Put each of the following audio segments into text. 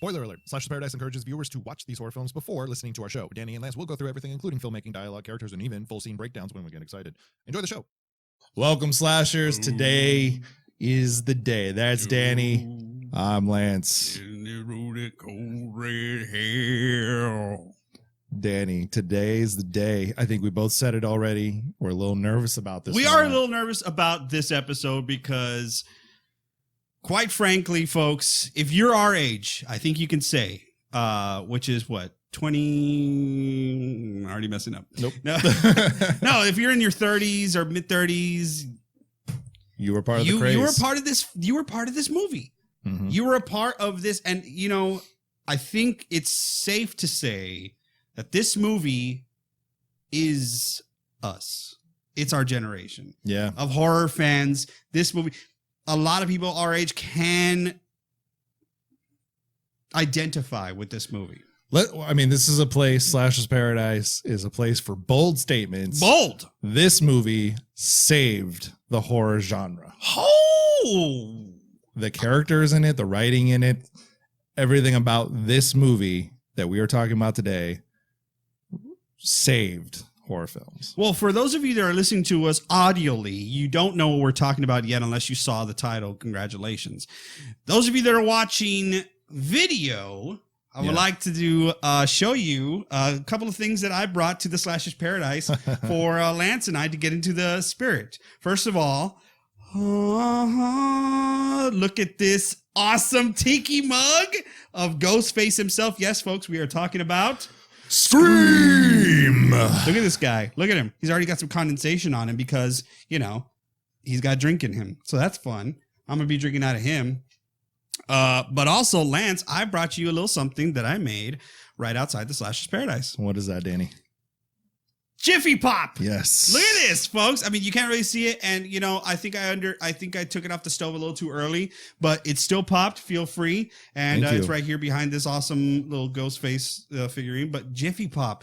Spoiler alert, Slash's Paradise encourages viewers to watch these horror films before listening to our show. Danny and Lance will go through everything, including filmmaking, dialogue, characters, and even full scene breakdowns when we get excited. Enjoy the show. Welcome, Slashers. Today is the day. That's Danny. I'm Lance. In the rooted cold red hell. Danny, today is the day. I think we both said it already. We're a little nervous about this. We are a little nervous about this episode because, quite frankly, folks, if you're our age, I think you can say, which is what, 20? I'm already messing up. Nope. No, no, if you're in your 30s or mid 30s, you were part of the craze. You were part of this. You were part of this movie. Mm-hmm. You were a part of this, and you know, I think it's safe to say that this movie is us. It's our generation. Yeah. Of horror fans. This movie, a lot of people our age can identify with this movie. I mean, this is a place, Slash's Paradise is a place for bold statements. Bold. This movie saved the horror genre. Oh! The characters in it, the writing in it, everything about this movie that we are talking about today saved horror films. Well, for those of you that are listening to us audibly, you don't know what we're talking about yet unless you saw the title. Congratulations. Those of you that are watching video, I would like to show you a couple of things that I brought to the Slash's Paradise for Lance and I to get into the spirit. First of all, look at this awesome tiki mug of Ghostface himself. Yes, folks, we are talking about Scream. Look at this guy. Look at him. He's already got some condensation on him because, you know, he's got drink in him. So that's fun. I'm going to be drinking out of him. But also, Lance, I brought you a little something that I made right outside the Slash's Paradise. What is that, Danny? Jiffy Pop. Yes. Look at this, folks. I mean, you can't really see it, and you know, I think I took it off the stove a little too early, but it's still popped. Feel free, and it's right here behind this awesome little Ghostface figurine. But Jiffy Pop.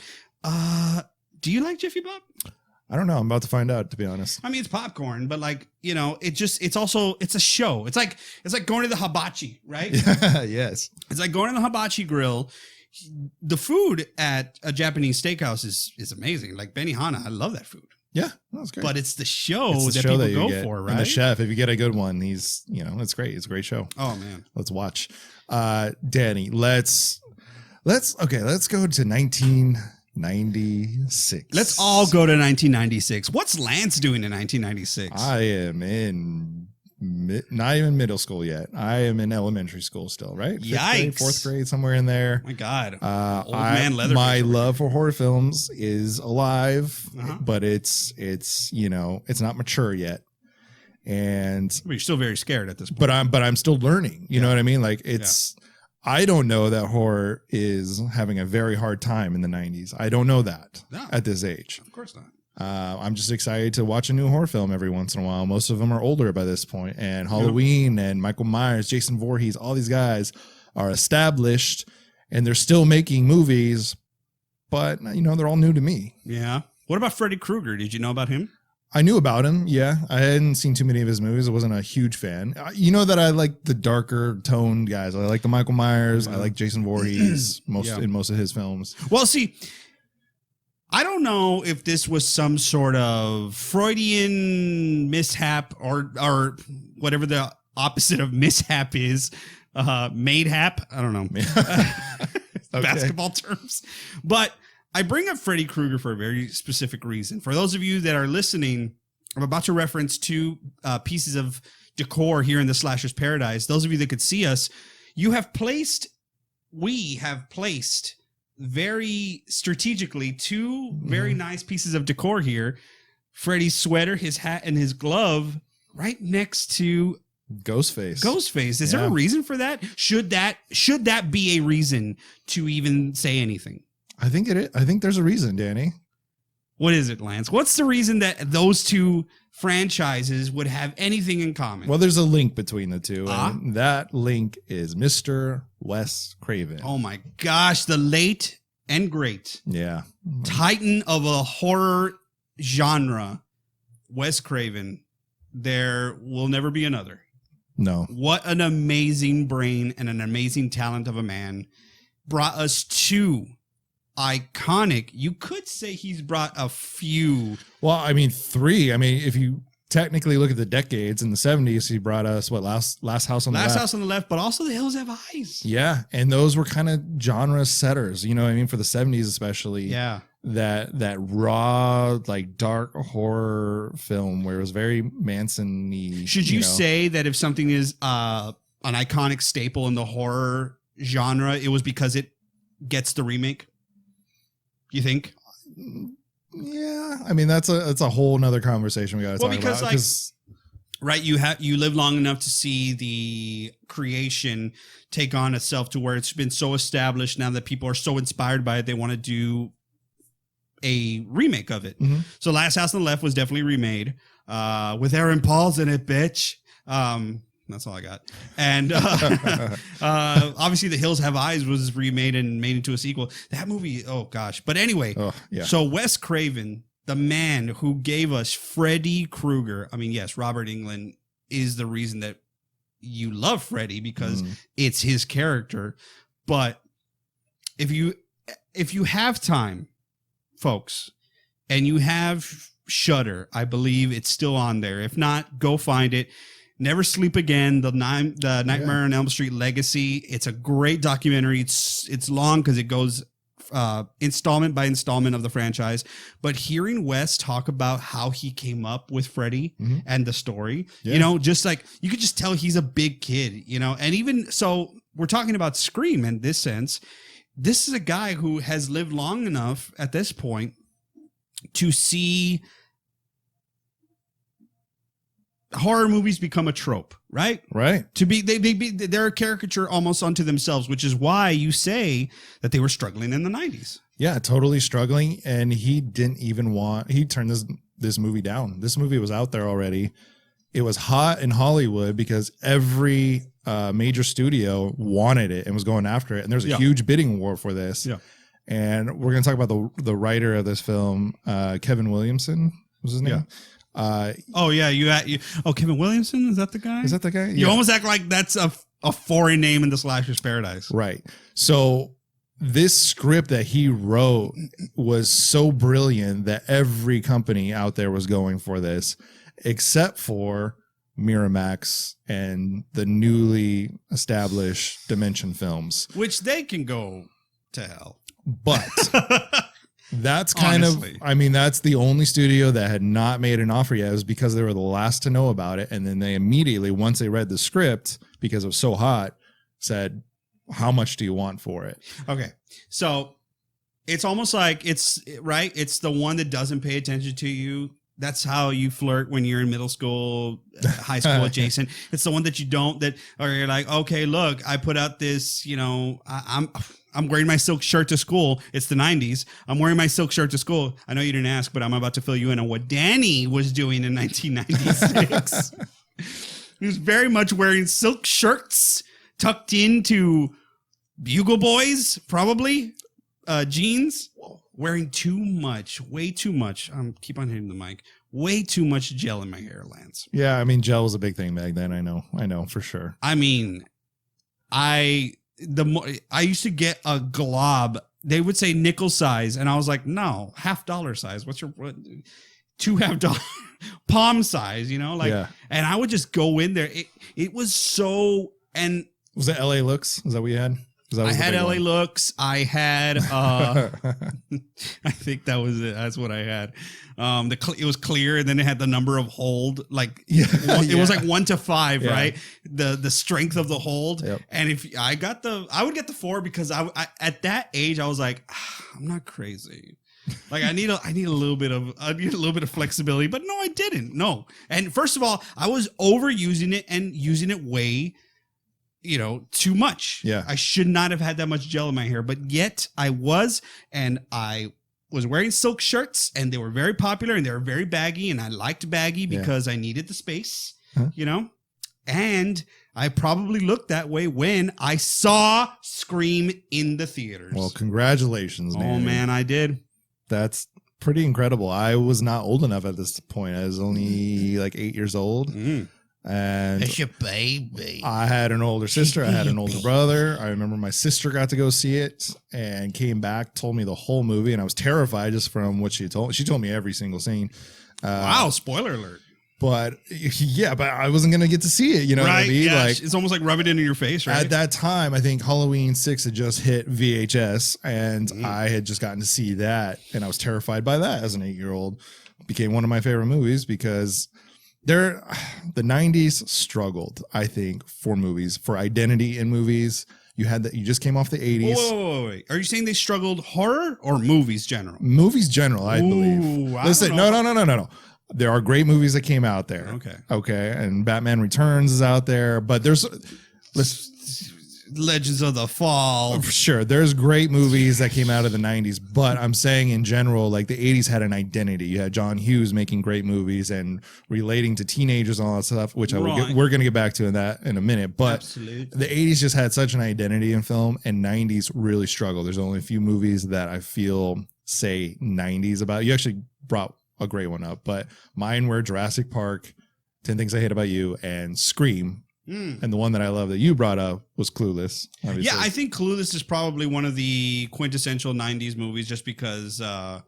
Do you like Jiffy Pop? I don't know. I'm about to find out, to be honest. I mean, it's popcorn, but like, you know, it's a show. It's like going to the hibachi, right? Yes. It's like going to the hibachi grill. The food at a Japanese steakhouse is amazing. Like Benihana, I love that food. Yeah, that's great. But it's the show that people go for, right? And the chef, if you get a good one, he's, you know, it's great. It's a great show. Oh man, let's watch. Danny, let's go to 1996. Let's all go to 1996. What's Lance doing in 1996? I am in not even middle school yet. I am in elementary school still, right? Yikes. Fourth grade, somewhere in there. My God. Old man Leatherface. My love for horror films is alive, but it's you know, it's not mature yet. And you're still very scared at this point. But I'm still learning. You know what I mean? Like I don't know that horror is having a very hard time in the 90s. I don't know that at this age. Of course not. I'm just excited to watch a new horror film every once in a while. Most of them are older by this point, and Halloween and Michael Myers, Jason Voorhees, all these guys are established and they're still making movies, but you know, they're all new to me. Yeah. What about Freddy Krueger? Did you know about him? I knew about him. Yeah. I hadn't seen too many of his movies. I wasn't a huge fan. You know that I like the darker toned guys. I like the Michael Myers. I like Jason Voorhees in most of his films. Well, see, I don't know if this was some sort of Freudian mishap or whatever the opposite of mishap is, made hap. I don't know. Basketball terms. But I bring up Freddy Krueger for a very specific reason. For those of you that are listening, I'm about to reference two pieces of decor here in the Slash's Paradise. Those of you that could see us, we have placed very strategically two very nice pieces of decor here. Freddy's sweater, his hat, and his glove right next to Ghostface. Is there a reason for that? Should that be a reason to even say anything? I think it is. I think there's a reason, Danny. What is it, Lance? What's the reason that those two franchises would have anything in common? Well, there's a link between the two, and that link is Mr. Wes Craven. Oh my gosh, the late and great titan of a horror genre, Wes Craven. There will never be another. No. What an amazing brain and an amazing talent of a man. Brought us two iconic. You could say he's brought a few. Well, I mean, three. I mean, if you technically look at the decades in the 70s, he brought us what last House on the Left. Last House on the Left, but also The Hills Have Eyes. Yeah, and those were kind of genre setters. You know what I mean? For the 70s especially. Yeah. That raw, like dark horror film where it was very Manson-y. Should you say that if something is an iconic staple in the horror genre, it was because it gets the remake? You think? Yeah, I mean that's a whole nother conversation we got to talk about. Like, right, you live long enough to see the creation take on itself to where it's been so established now that people are so inspired by it they want to do a remake of it. Mm-hmm. So Last House on the Left was definitely remade with Aaron Paul's in it, bitch. That's all I got. And obviously The Hills Have Eyes was remade and made into a sequel. That movie, oh gosh. But anyway, So Wes Craven, the man who gave us Freddy Krueger. I mean, yes, Robert Englund is the reason that you love Freddy because it's his character. But if you have time, folks, and you have Shudder, I believe it's still on there. If not, go find it. Never Sleep Again, the Nightmare on Elm Street Legacy. It's a great documentary. It's long because it goes installment by installment of the franchise. But hearing Wes talk about how he came up with Freddy and the story, you know, just like you could just tell he's a big kid, you know. And even so, we're talking about Scream in this sense. This is a guy who has lived long enough at this point to see horror movies become a trope, right? Right. To be they're a caricature almost unto themselves, which is why you say that they were struggling in the 90s. Yeah, totally struggling. And he didn't even he turned this movie down. This movie was out there already. It was hot in Hollywood because every major studio wanted it and was going after it. And there's a huge bidding war for this. Yeah. And we're going to talk about the writer of this film, Kevin Williamson was his name. Yeah. Kevin Williamson, is that the guy? Is that the guy? You almost act like that's a foreign name in the slasher's paradise. Right. So this script that he wrote was so brilliant that every company out there was going for this, except for Miramax and the newly established Dimension Films. Which they can go to hell. But that's kind that's the only studio that had not made an offer yet. It was because they were the last to know about it. And then they immediately, once they read the script, because it was so hot, said, how much do you want for it? Okay. So it's almost like it's the one that doesn't pay attention to you. That's how you flirt when you're in middle school, high school adjacent. It's the one that you don't, or you're like, okay, look, I put out this, you know, I'm wearing my silk shirt to school. It's the 90s. I'm wearing my silk shirt to school. I know you didn't ask, but I'm about to fill you in on what Danny was doing in 1996. He was very much wearing silk shirts tucked into Bugle Boys, probably, jeans. Wearing way too much. Keep on hitting the mic. Way too much gel in my hair, Lance. Yeah, I mean, gel was a big thing back then. I know for sure. I mean, I used to get a glob. They would say nickel size, and I was like, no, $50 size. What's your $2 $2.50 palm size? You know, like, and I would just go in there. It was so. And was it LA Looks? Is that what you had? I had LA Looks. I had, I think that was it. That's what I had. It was clear, and then it had the number of hold. Like it was like 1 to 5, right? The strength of the hold. Yep. And if I would get the 4 because I at that age I was like, I'm not crazy. Like I need a little bit of flexibility, but no, I didn't. No. And first of all, I was overusing it and using it way, too much. Yeah. I should not have had that much gel in my hair, but yet I was, and I was wearing silk shirts, and they were very popular, and they were very baggy, and I liked baggy because I needed the space, and I probably looked that way when I saw Scream in the theaters. Well, congratulations, man. Oh, man, I did. That's pretty incredible. I was not old enough at this point. I was only like 8 years old. And it's your baby. I had an older sister. I had an older brother. I remember my sister got to go see it and came back, told me the whole movie, and I was terrified just from what she told. She told me every single scene. Wow, spoiler alert. But yeah, but I wasn't going to get to see it. You know what I mean? Yeah, like, it's almost like rub it into your face, right? At that time, I think Halloween 6 had just hit VHS, and I had just gotten to see that, and I was terrified by that as an 8-year-old. It became one of my favorite movies because the 90s struggled, I think, for movies, for identity in movies. You just came off the 80s. Wait. Are you saying they struggled horror or movies general? Movies general, I believe. Listen, no. There are great movies that came out there. Okay. And Batman Returns is out there, but there's Legends of the Fall. Sure. There's great movies that came out of the 90s, but I'm saying in general, like the 80s had an identity. You had John Hughes making great movies and relating to teenagers and all that stuff, which we're going to get back to in a minute. But the 80s just had such an identity in film, and 90s really struggled. There's only a few movies that I feel say 90s about. You actually brought a great one up, but mine were Jurassic Park, 10 Things I Hate About You, and Scream. And the one that I love that you brought up was Clueless. Obviously. Yeah, I think Clueless is probably one of the quintessential 90s movies just because, well,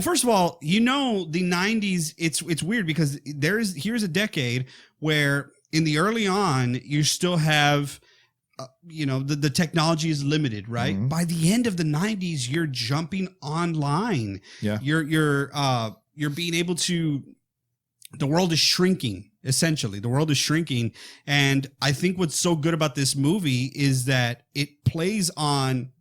first of all, the 90s, it's weird because here's a decade where in the early on, you still have, the technology is limited, right? Mm-hmm. By the end of the 90s, you're jumping online. Yeah. You're being able to, the world is shrinking. Essentially, the world is shrinking. And I think what's so good about this movie is that it plays on,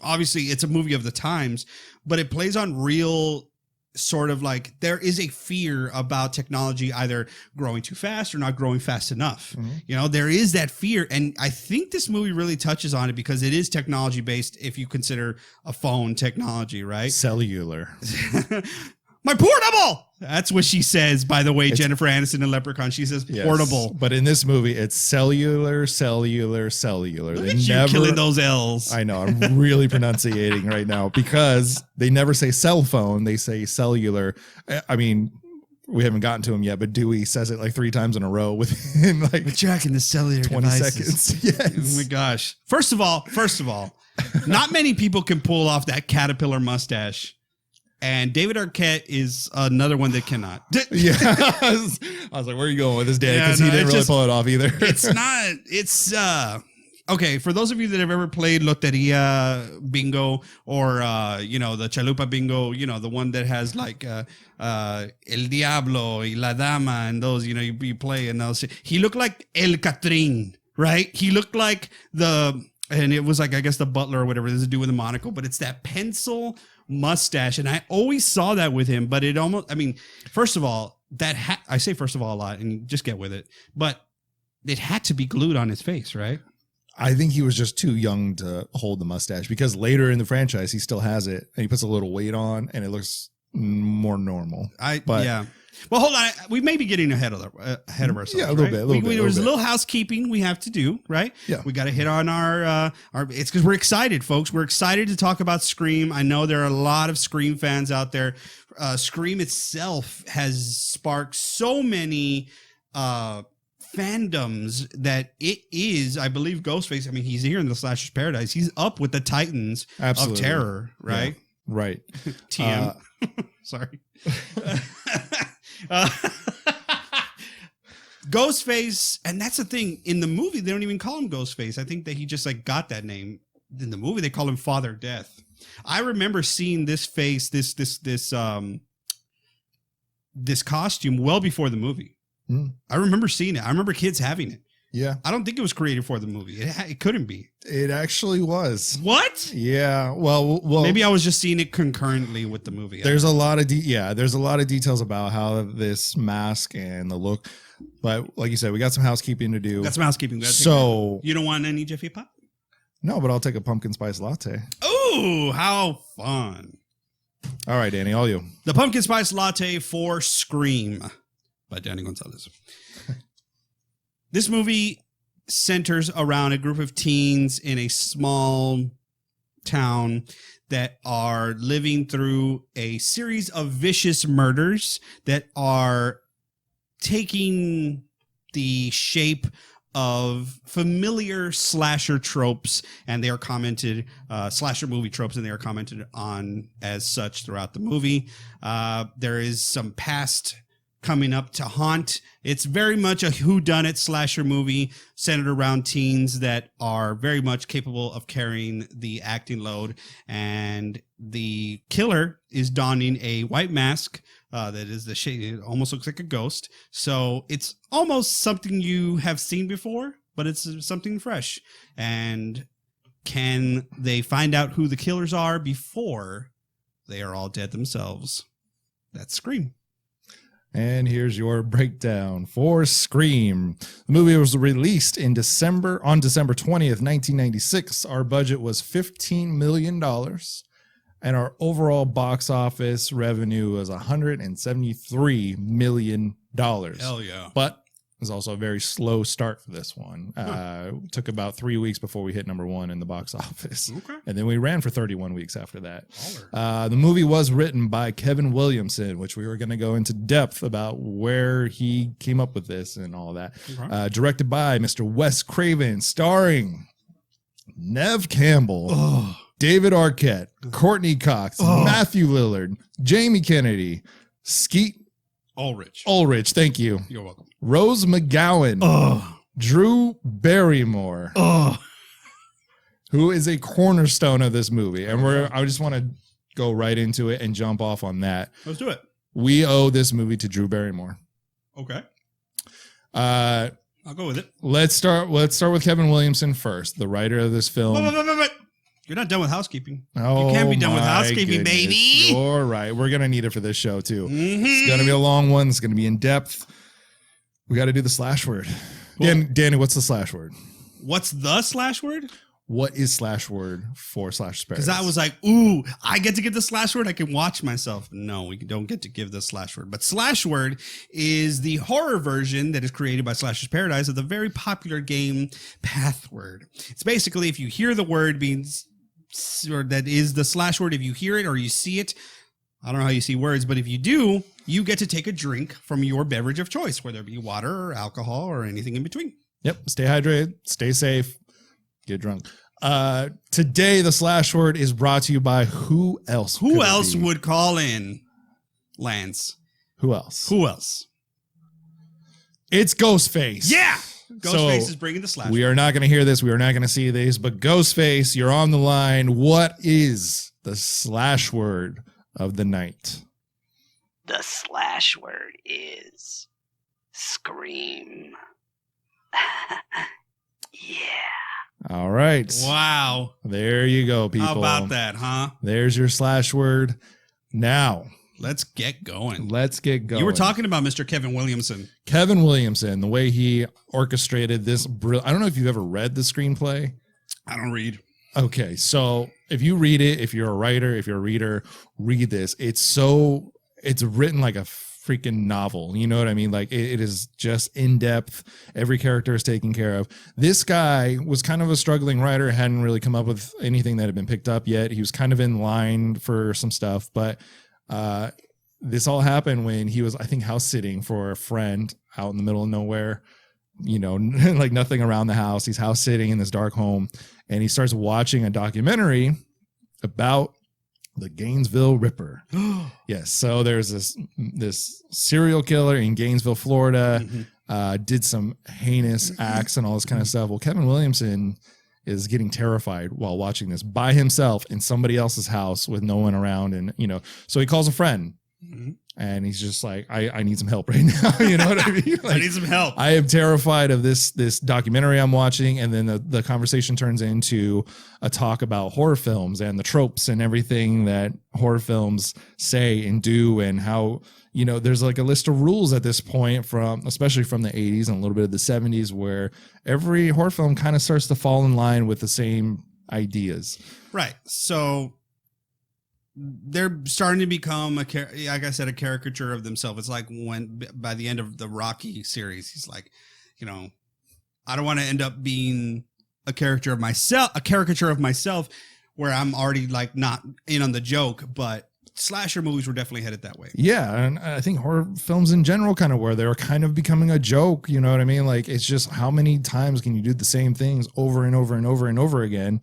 obviously it's a movie of the times, but it plays on real sort of like, there is a fear about technology either growing too fast or not growing fast enough. Mm-hmm. There is that fear. And I think this movie really touches on it because it is technology based if you consider a phone technology, right? Cellular. My portable! That's what she says, by the way, Jennifer Aniston in Leprechaun. She says portable. But in this movie, it's cellular. Look at you killing those L's. I know. I'm really pronunciating right now because they never say cell phone. They say cellular. I mean, we haven't gotten to him yet, but Dewey says it like 3 times in a row within like we're tracking the cellular 20 devices. seconds. Yes. Oh my gosh. First of all, not many people can pull off that caterpillar mustache. And David Arquette is another one that cannot. Yeah. I was like, where are you going with this, Dan? Because he didn't really pull it off either. Okay, for those of you that have ever played Loteria Bingo or, the Chalupa Bingo, the one that has like El Diablo y La Dama and those, you play and those. He looked like El Catrín, right? He looked like and it was like, I guess the butler or whatever. There's a dude with a monocle, but it's that pencil mustache. And I always saw that with him, but first of all, I say first of all a lot and just get with it, but it had to be glued on his face, right? I think he was just too young to hold the mustache because later in the franchise, he still has it and he puts a little weight on and it looks more normal. Yeah. Well, hold on. We may be getting ahead of ourselves. Yeah, a little bit. There's a little housekeeping we have to do, right? Yeah. We got to hit on our. It's because we're excited, folks. We're excited to talk about Scream. I know there are a lot of Scream fans out there. Scream itself has sparked so many fandoms that it is, I believe, Ghostface. I mean, he's here in the Slasher's Paradise. He's up with the Titans of terror, right? Yeah, right. TM. Sorry. Ghostface, and that's the thing in the movie they don't even call him Ghostface. I think that he just like got that name. In the movie they call him Father Death. I remember seeing this face, this costume well before the movie. I remember seeing it. I remember kids having it. Yeah. I don't think it was created for the movie. It couldn't be. It actually was. What? Yeah. Well, maybe I was just seeing it concurrently with the movie. There's a lot of there's a lot of details about how this mask and the look. But like you said, we got some housekeeping to do. Got some housekeeping. So you don't want any Jiffy Pop? No, but I'll take a pumpkin spice latte. Ooh, how fun. All right, Danny, all you. The pumpkin spice latte for Scream by Danny Gonzalez. This movie centers around a group of teens in a small town that are living through a series of vicious murders that are taking the shape of familiar slasher tropes, and they are commented slasher movie tropes, and they are commented on as such throughout the movie. There is some past coming up to haunt. It's very much a whodunit slasher movie centered around teens that are very much capable of carrying the acting load, and the killer is donning a white mask that is the shade. It almost looks like a ghost. So it's almost something you have seen before, but it's something fresh. And can they find out who the killers are before they are all dead themselves? That's Scream. And here's your breakdown for Scream. The movie was released on December 20th, 1996. Our budget was $15 million. And our overall box office revenue was $173 million. Hell yeah. But it was also a very slow start for this one. It took about 3 weeks before we hit number one in the box office. Okay. And then we ran for 31 weeks after that. The movie was written by Kevin Williamson, which we were going to go into depth about where he came up with this and all that. Okay. Directed by Mr. Wes Craven, starring Nev Campbell, David Arquette, Courtney Cox, Matthew Lillard, Jamie Kennedy, Skeet Ulrich, thank you. You're welcome. Rose McGowan, Drew Barrymore, who is a cornerstone of this movie. And I just want to go right into it and jump off on that. Let's do it. We owe this movie to Drew Barrymore. Okay. I'll go with it. Let's start with Kevin Williamson first, the writer of this film. Wait. You're not done with housekeeping. Oh, you can't be done with housekeeping, goodness. baby. You're right. We're going to need it for this show, too. Mm-hmm. It's going to be a long one. It's going to be in depth. We got to do the slash word. Cool. Danny, what's the slash word? What's the slash word? What is slash word for slash spares? Because I was like, ooh, I get to get the slash word. I can watch myself. No, we don't get to give the slash word. But slash word is the horror version that is created by Slashers Paradise of the very popular game Pathword. It's basically if you hear the word being, or that is the slash word, if you hear it or you see it, I don't know how you see words, but if you do, you get to take a drink from your beverage of choice, whether it be water or alcohol or anything in between. Yep. Stay hydrated, stay safe, get drunk. Today, the slash word is brought to you by who else? Who else would call in, Lance? Who else? Who else? It's Ghostface. Yeah. Ghostface is bringing the slash. We are not going to hear this. We are not going to see this. But Ghostface, you're on the line. What is the slash word of the night? The slash word is Scream. Yeah. All right. Wow. There you go, people. How about that, huh? There's your slash word. Now, let's get going. You were talking about Mr. Kevin Williamson. Kevin Williamson, the way he orchestrated this. I don't know if you've ever read the screenplay. I don't read. Okay, so if you read it, if you're a writer, if you're a reader, read this. It's written like a freaking novel. You know what I mean? Like it is just in depth. Every character is taken care of. This guy was kind of a struggling writer, hadn't really come up with anything that had been picked up yet. He was kind of in line for some stuff, but this all happened when he was, I think, house sitting for a friend out in the middle of nowhere, you know, like nothing around the house. He's house sitting in this dark home, and he starts watching a documentary about the Gainesville Ripper. Yes. So there's this serial killer in Gainesville, Florida, did some heinous acts and all this kind of stuff. Well, Kevin Williamson is getting terrified while watching this by himself in somebody else's house with no one around. And, you know, so he calls a friend. And he's just like, I need some help right now. You know what I mean? Like, I need some help. I am terrified of this documentary I'm watching. And then the conversation turns into a talk about horror films and the tropes and everything that horror films say and do, and how, you know, there's like a list of rules at this point especially from the 80s and a little bit of the 70s, where every horror film kind of starts to fall in line with the same ideas. Right. So they're starting to become like I said, a caricature of themselves. It's like when by the end of the Rocky series, he's like, you know, I don't want to end up being a caricature of myself, where I'm already like not in on the joke, but slasher movies were definitely headed that way. Yeah, and I think horror films in general kind of were. They were kind of becoming a joke, you know what I mean? Like, it's just how many times can you do the same things over and over and over and over again?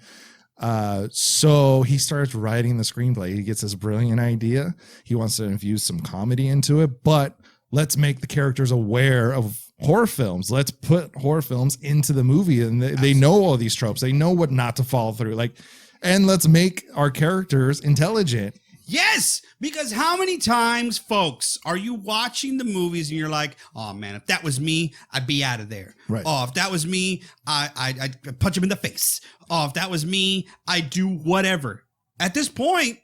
So he starts writing the screenplay. He gets this brilliant idea. He wants to infuse some comedy into it, but let's make the characters aware of horror films. Let's put horror films into the movie, and they know all these tropes. They know what not to follow through. Like, and let's make our characters intelligent. Yes, because how many times, folks, are you watching the movies and you're like, oh man, if that was me, I'd be out of there. Right. Oh, if that was me, I'd punch him in the face. Oh, if that was me, I'd do whatever. At this point,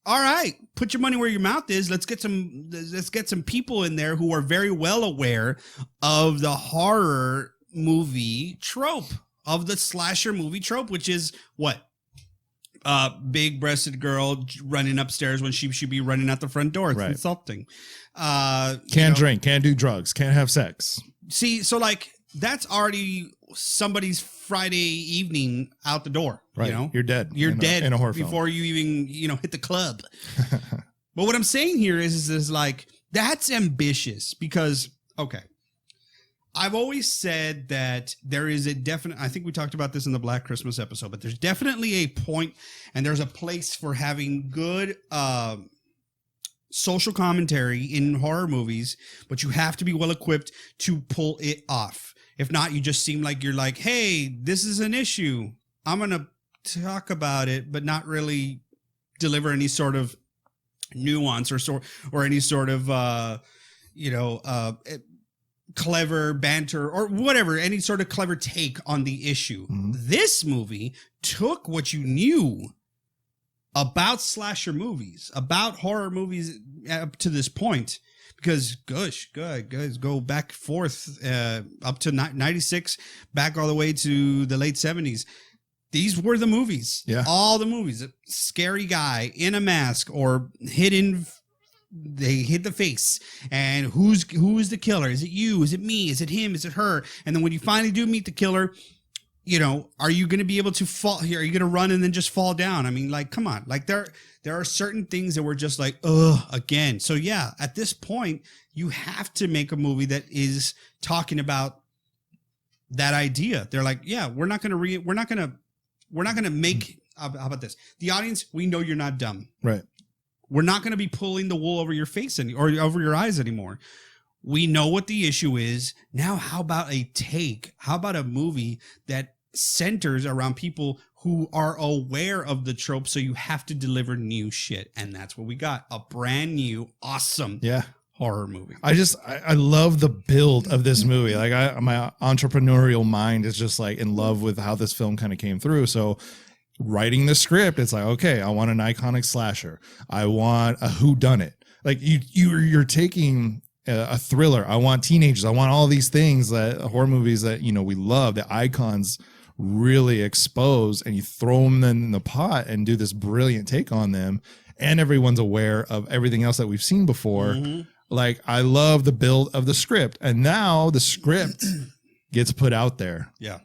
all right, put your money where your mouth is. Let's get some people in there who are very well aware of the horror movie trope, of the slasher movie trope, which is what? Big-breasted girl running upstairs when she should be running out the front door. It's insulting. Can't drink, can't do drugs, can't have sex. See, so like that's already somebody's Friday evening out the door. Right. You know, you're dead. You're dead in a horror film before you even hit the club. But what I'm saying here is like that's ambitious because okay. I've always said that there is a definite, I think we talked about this in the Black Christmas episode, but there's definitely a point and there's a place for having good social commentary in horror movies, but you have to be well equipped to pull it off. If not, you just seem like you're like, hey, this is an issue. I'm going to talk about it, but not really deliver any sort of nuance or any sort of, clever banter or whatever, any sort of clever take on the issue. Mm-hmm. This movie took what you knew about slasher movies, about horror movies up to this point, because guys, go back forth up to 96, back all the way to the late 70s. These were the movies. Yeah. All the movies. A scary guy in a mask or hidden. They hid the face, and who is the killer? Is it you? Is it me? Is it him? Is it her? And then when you finally do meet the killer, are you going to be able to fall here? Are you going to run and then just fall down? I mean, like, come on. Like there are certain things that were just like, again. So yeah, at this point, you have to make a movie that is talking about that idea. They're like, yeah, we're not going to make, how about this? The audience, we know you're not dumb. Right. We're not going to be pulling the wool over your face or over your eyes anymore. We know what the issue is. Now, how about a take? How about a movie that centers around people who are aware of the trope, so you have to deliver new shit? And that's what we got. A brand new, awesome horror movie. I love the build of this movie. Like my entrepreneurial mind is just like in love with how this film kind of came through. So writing the script, it's like, okay, I want an iconic slasher. I want a whodunit. Like you're taking a thriller. I want teenagers. I want all these things that horror movies that we love, the icons really expose, and you throw them in the pot and do this brilliant take on them. And everyone's aware of everything else that we've seen before. Mm-hmm. Like I love the build of the script, and now the script gets put out there. Yeah.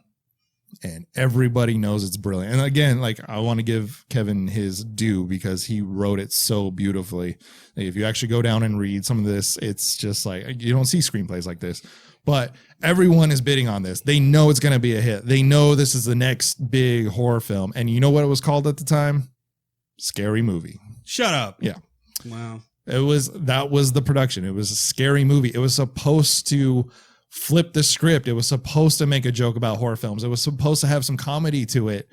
And everybody knows it's brilliant. And again, like I want to give Kevin his due because he wrote it so beautifully. Like, if you actually go down and read some of this, it's just like you don't see screenplays like this. But everyone is bidding on this. They know it's going to be a hit. They know this is the next big horror film. And you know what it was called at the time? Scary Movie. Shut up. Yeah. Wow. That was the production. It was a scary movie. It was supposed to flip the script. It was supposed to make a joke about horror films. It was supposed to have some comedy to it.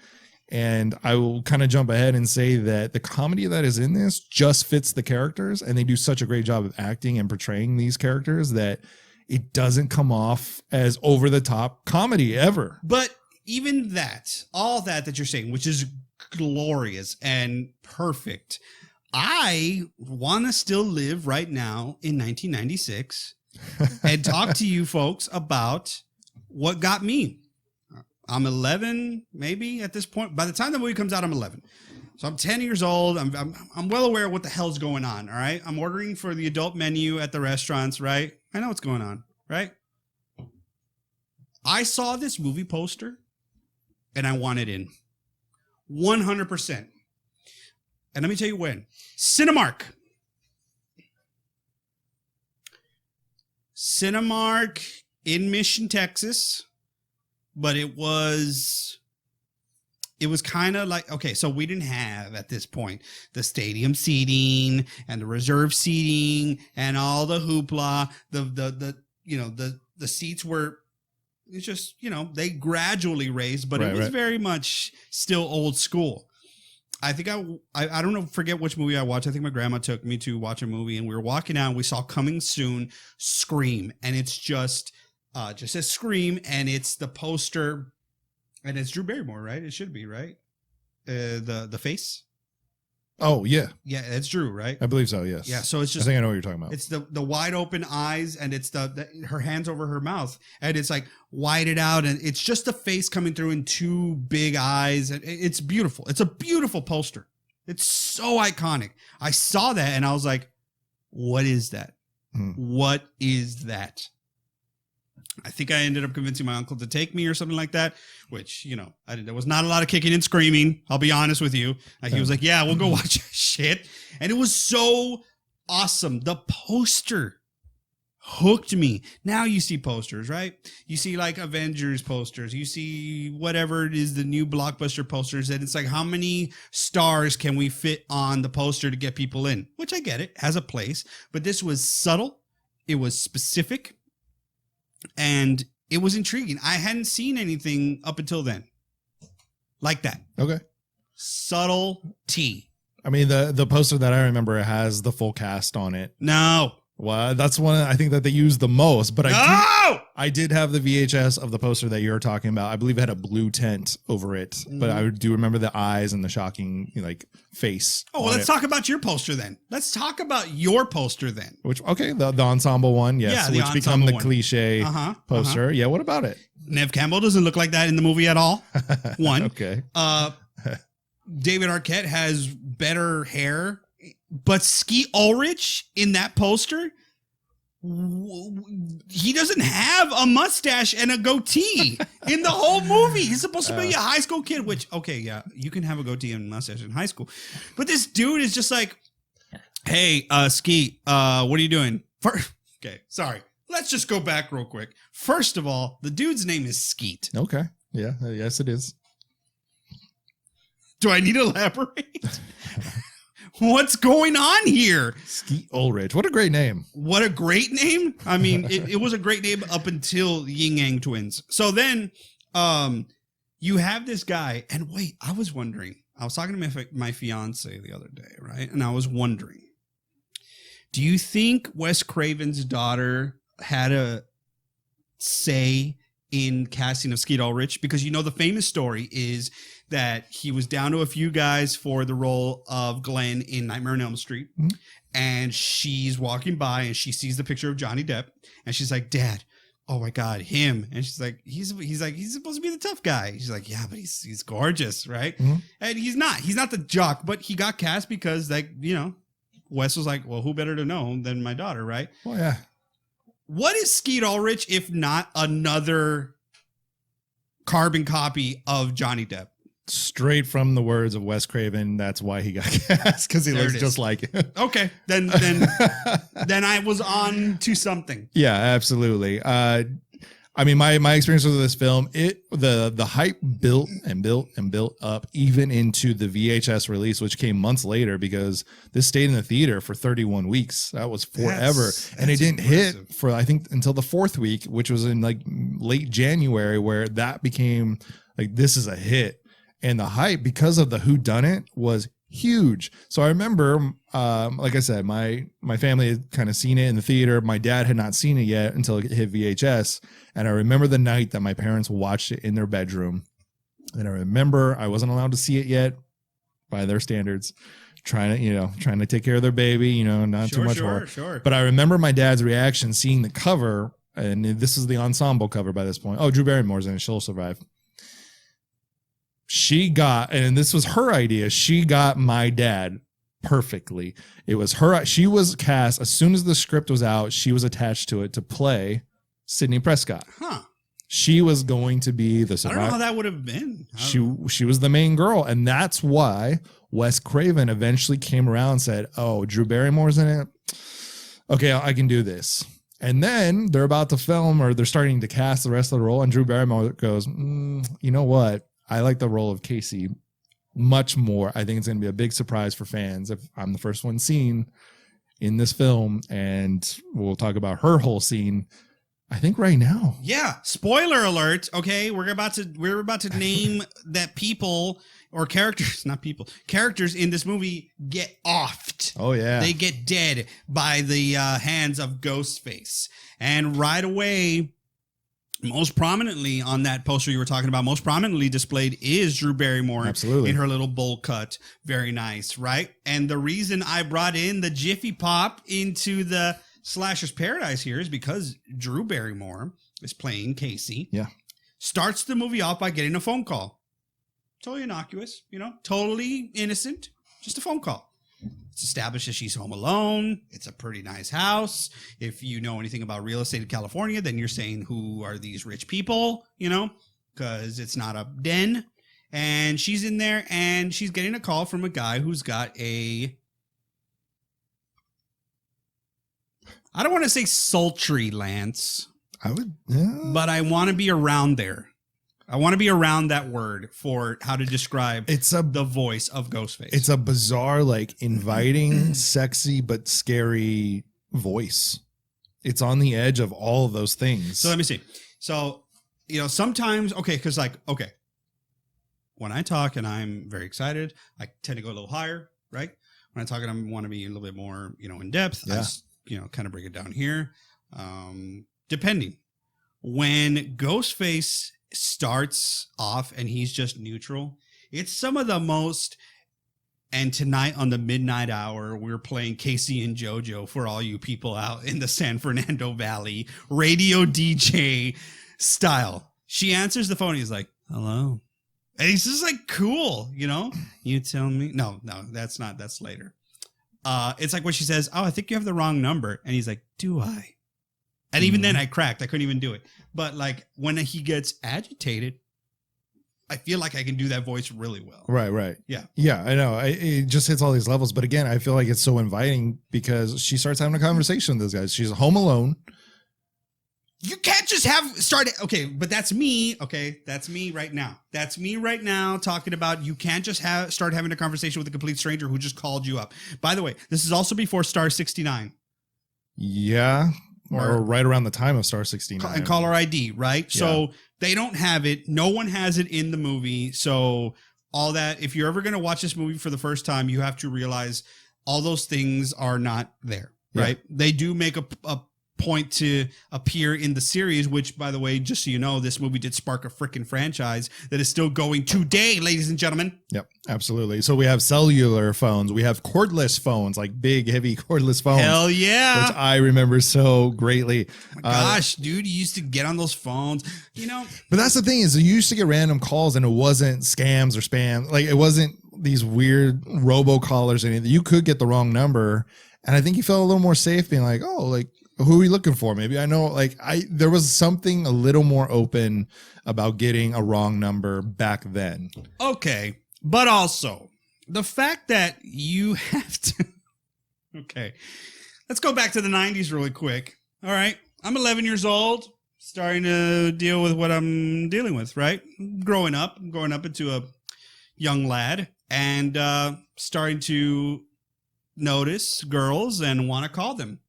And I will kind of jump ahead and say that the comedy that is in this just fits the characters, and they do such a great job of acting and portraying these characters that it doesn't come off as over the top comedy ever. But even that, all that you're saying, which is glorious and perfect, I want to still live right now in 1996 and talk to you folks about what got me. I'm 11, maybe at this point. By the time the movie comes out, I'm 11. So I'm 10 years old. I'm well aware of what the hell's going on. All right. I'm ordering for the adult menu at the restaurants. Right. I know what's going on. Right. I saw this movie poster and I wanted in 100%. And let me tell you when. Cinemark. Cinemark in Mission, Texas. But it was kind of like, okay, so we didn't have at this point the stadium seating and the reserve seating and all the hoopla. The seats were, it's just, they gradually raised, but it was very much still old school. I think I don't know, forget which movie I watched. I think my grandma took me to watch a movie, and we were walking out and we saw coming soon Scream, and it's just says Scream, and it's the poster, and it's Drew Barrymore, right? It should be, right? The face. Oh yeah, yeah, it's Drew, right? I believe so. Yes. Yeah. So it's just, I think I know what you're talking about. It's the wide open eyes, and it's her hands over her mouth, and it's like whited out, and it's just the face coming through in two big eyes, and it's beautiful. It's a beautiful poster. It's so iconic. I saw that and I was like, "What is that? What is that?" I think I ended up convincing my uncle to take me or something like that, which, there was not a lot of kicking and screaming. I'll be honest with you. He was like, yeah, we'll go watch shit. And it was so awesome. The poster hooked me. Now you see posters, right? You see like Avengers posters. You see whatever it is, the new blockbuster posters. And it's like, how many stars can we fit on the poster to get people in? Which I get, it has a place. But this was subtle. It was specific. And it was intriguing. I hadn't seen anything up until then like that. Okay. Subtlety. I mean, the poster that I remember has the full cast on it. No. Well, that's one I think that they use the most. But I did have the VHS of the poster that you're talking about. I believe it had a blue tent over it. But I do remember the eyes and the shocking face. Oh, well, let's talk about your poster then. Let's talk about your poster then. The ensemble one, yes. Yeah, which become the cliche poster. Yeah, what about it? Neve Campbell doesn't look like that in the movie at all. One. Okay. David Arquette has better hair. But Skeet Ulrich in that poster, he doesn't have a mustache and a goatee in the whole movie. He's supposed to be a high school kid, which, okay, yeah, you can have a goatee and mustache in high school. But this dude is just like, hey, Skeet, what are you doing? Okay, sorry. Let's just go back real quick. First of all, the dude's name is Skeet. Okay. Yeah, yes, it is. Do I need to elaborate? What's going on here? Skeet Ulrich. What a great name. What a great name. I mean, it was a great name up until Yin Yang Twins. So then you have this guy. And wait, I was wondering. I was talking to my fiance the other day, right? And I was wondering, do you think Wes Craven's daughter had a say in casting of Skeet Ulrich? Because the famous story is that he was down to a few guys for the role of Glenn in Nightmare on Elm Street. Mm-hmm. And she's walking by and she sees the picture of Johnny Depp. And she's like, Dad, oh my God, him. And she's like, he's supposed to be the tough guy. She's like, yeah, but he's gorgeous, right? Mm-hmm. And he's not the jock, but he got cast because Wes was like, well, who better to know than my daughter, right? Well, yeah. What is Skeet Ulrich if not another carbon copy of Johnny Depp? Straight from the words of Wes Craven, that's why he got cast, because he looks just like him. Okay, then I was on to something. Yeah, absolutely. I mean, my experience with this film, the hype built and built and built up even into the VHS release, which came months later, because this stayed in the theater for 31 weeks. That was forever. And it didn't hit for, I think, until the fourth week, which was in late January, where that became this is a hit. And the hype, because of the whodunit, was huge. So I remember, like I said, my family had kind of seen it in the theater. My dad had not seen it yet until it hit VHS. And I remember the night that my parents watched it in their bedroom. And I remember I wasn't allowed to see it yet by their standards, trying to take care of their baby, not too much horror. Sure. But I remember my dad's reaction seeing the cover, and this is the ensemble cover by this point. Oh, Drew Barrymore's in it. She'll survive. She got, and this was her idea, she got my dad perfectly. It was her. She was cast as soon as the script was out. She was attached to it to play Sidney Prescott. Huh. she was going to be the I survivor. don't know how that would have been. She was the main girl, and that's why Wes Craven eventually came around and said, "Oh, Drew Barrymore's in it. Okay, I can do this." And then they're about to film, or they're starting to cast the rest of the role, and Drew Barrymore goes, "You know what? I like the role of Casey much more. I think it's going to be a big surprise for fans if I'm the first one seen in this film." And we'll talk about her whole scene, I think, right now. Yeah. Spoiler alert. Okay, we're about to name that people or characters, not people, characters in this movie get offed. Oh yeah, They get dead by the hands of Ghostface. And right away, most prominently on that poster you were talking about, most prominently displayed is Drew Barrymore. Absolutely. In her little bowl cut. Very nice, right? And the reason I brought in the Jiffy Pop into the Slasher's Paradise here is because Drew Barrymore is playing Casey. Yeah. Starts the movie off by getting a phone call. Totally innocuous, totally innocent. Just a phone call. It's established that she's home alone. It's a pretty nice house. If you know anything about real estate in California, then you're saying, who are these rich people, because it's not a den. And she's in there and she's getting a call from a guy who's got I don't want to say sultry, Lance. I would, yeah. But I want to be around there. I want to be around that word for how to describe the voice of Ghostface. It's a bizarre, inviting, sexy, but scary voice. It's on the edge of all of those things. So let me see. So, sometimes, because when I talk and I'm very excited, I tend to go a little higher, right? When I talk and I want to be a little bit more, in depth, Yeah. I just, kind of break it down here. Depending. When Ghostface starts off and he's just neutral, it's some of the most. And tonight on the midnight hour, we're playing Casey and JoJo for all you people out in the San Fernando Valley, radio DJ style. She answers the phone. And he's like, "Hello," and he's just cool, You tell me. No, that's not. That's later. It's like when she says, "Oh, I think you have the wrong number," and he's like, "Do I?" And even then I cracked. I couldn't even do it. But when he gets agitated, I feel like I can do that voice really well. Right. Yeah. Yeah, I know. It just hits all these levels. But again, I feel like it's so inviting because she starts having a conversation with those guys. She's home alone. You can't just okay, but that's me. Okay, that's me right now. That's me right now talking about you can't just start having a conversation with a complete stranger who just called you up. By the way, this is also before Star 69. Yeah. Or right around the time of Star 69. And caller ID, right? Yeah. So they don't have it. No one has it in the movie. So all that, if you're ever going to watch this movie for the first time, you have to realize all those things are not there, right? Yeah. They do make a point to appear in the series, which, by the way, just so you know, this movie did spark a freaking franchise that is still going today, ladies and gentlemen. Yep, absolutely. So we have cellular phones. We have cordless phones, big, heavy cordless phones. Hell yeah. Which I remember so greatly. Oh my gosh, dude, you used to get on those phones, But that's the thing is you used to get random calls and it wasn't scams or spam. It wasn't these weird robocallers or anything. You could get the wrong number. And I think you felt a little more safe being who are we looking for? Maybe I know, there was something a little more open about getting a wrong number back then. Okay. But also the fact that you have to, okay, let's go back to the 90s really quick. All right. I'm 11 years old, starting to deal with what I'm dealing with, right? Growing up into a young lad and starting to notice girls and want to call them.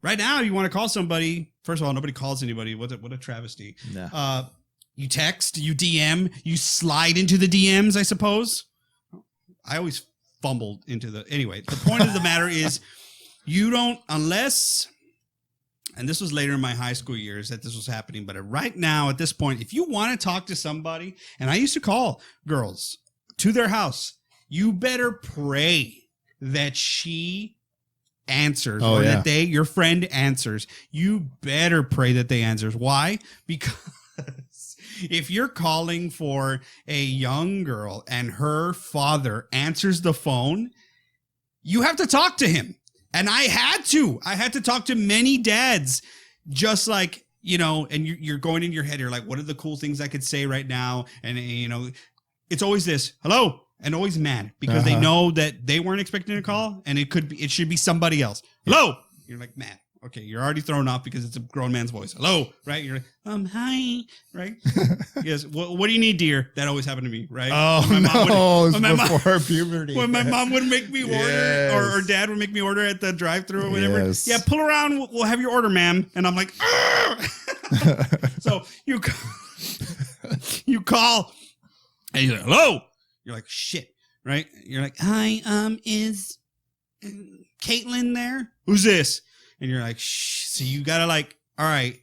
Right now, you want to call somebody. First of all, nobody calls anybody. What a travesty. No. You text, you DM, you slide into the DMs, I suppose. I always fumbled into anyway, the point of the matter is you don't, unless, and this was later in my high school years that this was happening, but right now at this point, if you want to talk to somebody, and I used to call girls to their house, you better pray that she answers that your friend answers. You better pray that they answers. Why? Because if you're calling for a young girl and her father answers the phone, you have to talk to him. And I had to talk to many dads just you know, and you're going in your head, you're like, what are the cool things I could say right now? And you know, it's always this, hello, and always mad because they know that they weren't expecting a call, and it should be somebody else. Hello, you're like mad. Okay, you're already thrown off because it's a grown man's voice. Hello, right? You're like, hi, right? Yes. What do you need, dear? That always happened to me, right? Oh, before puberty. When my mom would make me order, or dad would make me order at the drive-thru or whatever. Yes. Yeah, pull around. We'll have your order, ma'am. And I'm like, so you call, and you're like, hello. You're like, shit, right? You're like, hi, is Caitlin there? Who's this? And you're like, shh. So you gotta like, all right,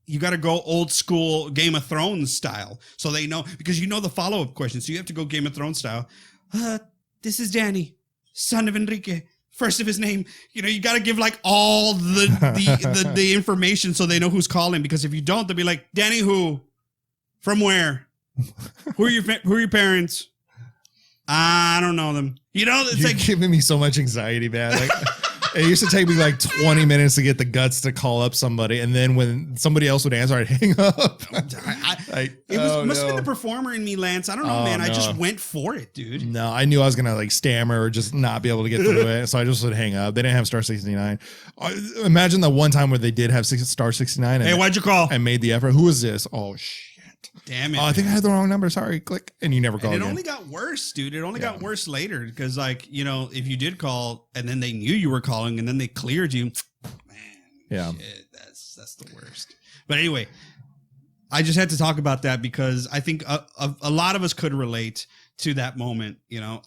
you gotta go old school Game of Thrones style. So they know, because you know the follow-up question. So you have to go Game of Thrones style. This is Danny, son of Enrique, first of his name. You know, you gotta give like all the information so they know who's calling. Because if you don't, they'll be like, Danny who? From where? Who are your parents? I don't know them. You know, it's You're like giving me so much anxiety, man. Like, it used to take me like 20 minutes to get the guts to call up somebody, and then when somebody else would answer, I'd hang up. Must have been the performer in me, Lance. I don't know, man. I just went for it, dude. No, I knew I was gonna like stammer or just not be able to get through it, so I just would hang up. They didn't have star 69. Imagine the one time where they did have star 69. Hey, why'd you call? And made the effort. Who is this? Oh shit. Damn it. Oh, I think I had the wrong number. Sorry. Click. And you never called And it again. only got worse, dude. It only got worse later because, like, you know, if you did call and then they knew you were calling and then they cleared you, man, shit, that's the worst. But anyway, I just had to talk about that because I think a lot of us could relate to that moment. You know,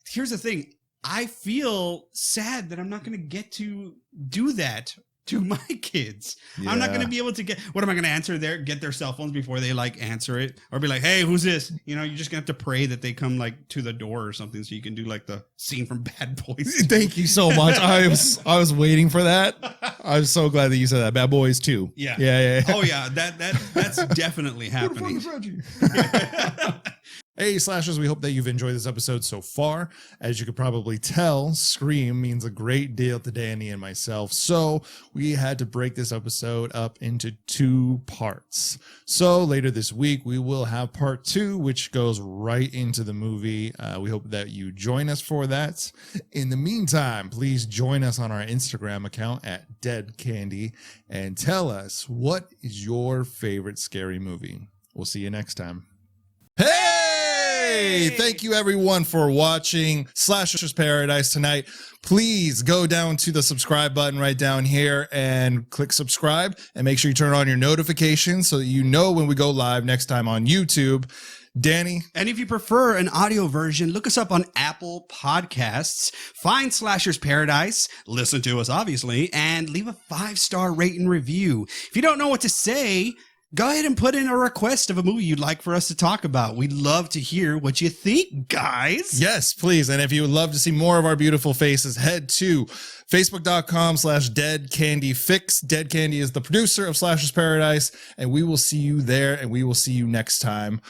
here's the thing. I feel sad that I'm not going to get to do that to my kids. I'm not going to be able to what am I going to get their cell phones before they like answer it or be like, hey, who's this? You know, you're just going to have to pray that they come like to the door or something so you can do like the scene from Bad Boys. Thank you so much. I was waiting for that. I'm so glad that you said that. Bad Boys 2. Yeah. Oh yeah. That's definitely happening. Hey, slashers, we hope that you've enjoyed this episode so far. As you could probably tell, Scream means a great deal to Danny and myself, so we had to break this episode up into 2 parts. So later this week, we will have part 2, which goes right into the movie. We hope that you join us for that. In the meantime, please join us on our Instagram account at Dead Candy and tell us, what is your favorite scary movie? We'll see you next time. Hey, thank you everyone for watching Slasher's Paradise tonight. Please go down to the subscribe button right down here and click subscribe, and make sure you turn on your notifications so that you know when we go live next time on YouTube. Danny. And if you prefer an audio version, look us up on Apple Podcasts, find Slasher's Paradise, listen to us obviously, and leave a 5-star rate and review. If you don't know what to say, go ahead and put in a request of a movie you'd like for us to talk about. We'd love to hear what you think, guys. Yes, please. And if you would love to see more of our beautiful faces, head to facebook.com/deadcandyfix. Dead Candy is the producer of Slasher's Paradise, and we will see you there, and we will see you next time.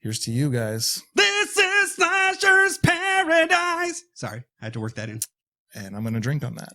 Here's to you guys. This is Slasher's Paradise. Sorry, I had to work that in. And I'm going to drink on that.